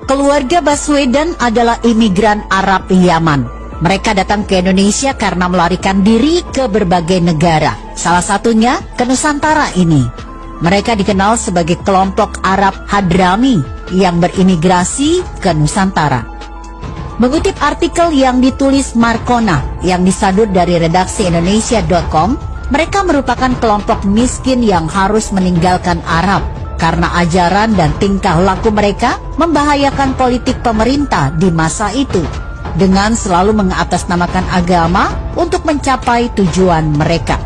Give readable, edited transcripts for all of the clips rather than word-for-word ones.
Keluarga Baswedan adalah imigran Arab Yaman. Mereka datang ke Indonesia karena melarikan diri ke berbagai negara, salah satunya ke Nusantara ini. Mereka dikenal sebagai kelompok Arab Hadrami yang berimigrasi ke Nusantara. Mengutip artikel yang ditulis Markona yang disadur dari redaksi Indonesia.com, mereka merupakan kelompok miskin yang harus meninggalkan Arab karena ajaran dan tingkah laku mereka membahayakan politik pemerintah di masa itu, dengan selalu mengatasnamakan agama untuk mencapai tujuan mereka.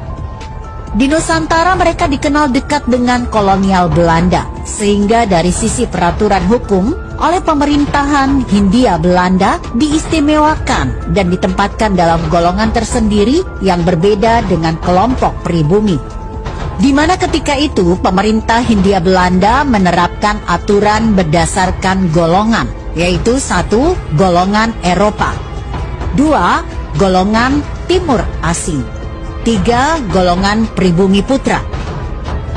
Di Nusantara mereka dikenal dekat dengan kolonial Belanda, sehingga dari sisi peraturan hukum oleh pemerintahan Hindia Belanda diistimewakan dan ditempatkan dalam golongan tersendiri yang berbeda dengan kelompok pribumi. Di mana ketika itu pemerintah Hindia Belanda menerapkan aturan berdasarkan golongan, yaitu 1. Golongan Eropa, 2. Golongan Timur Asing, 3. Golongan pribumi putra.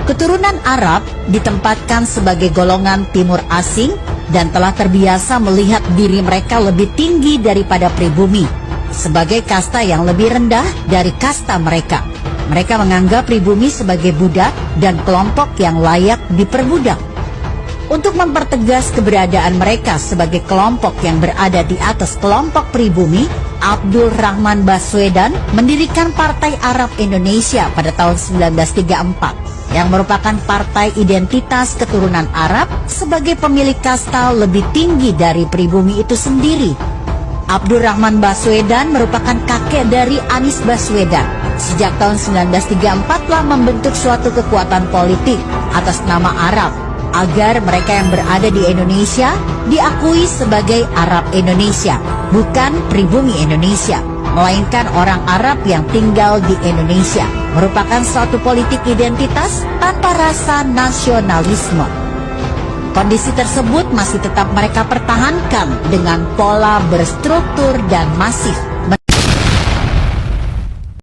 Keturunan Arab ditempatkan sebagai golongan Timur Asing dan telah terbiasa melihat diri mereka lebih tinggi daripada pribumi, sebagai kasta yang lebih rendah dari kasta mereka. Mereka menganggap pribumi sebagai budak dan kelompok yang layak diperbudak. Untuk mempertegas keberadaan mereka sebagai kelompok yang berada di atas kelompok pribumi, Abdul Rahman Baswedan mendirikan Partai Arab Indonesia pada tahun 1934, yang merupakan partai identitas keturunan Arab sebagai pemilik kasta lebih tinggi dari pribumi itu sendiri. Abdul Rahman Baswedan merupakan kakek dari Anies Baswedan. Sejak tahun 1934 telah membentuk suatu kekuatan politik atas nama Arab, agar mereka yang berada di Indonesia diakui sebagai Arab Indonesia, bukan pribumi Indonesia, melainkan orang Arab yang tinggal di Indonesia, merupakan suatu politik identitas tanpa rasa nasionalisme. Kondisi tersebut masih tetap mereka pertahankan dengan pola berstruktur dan masif.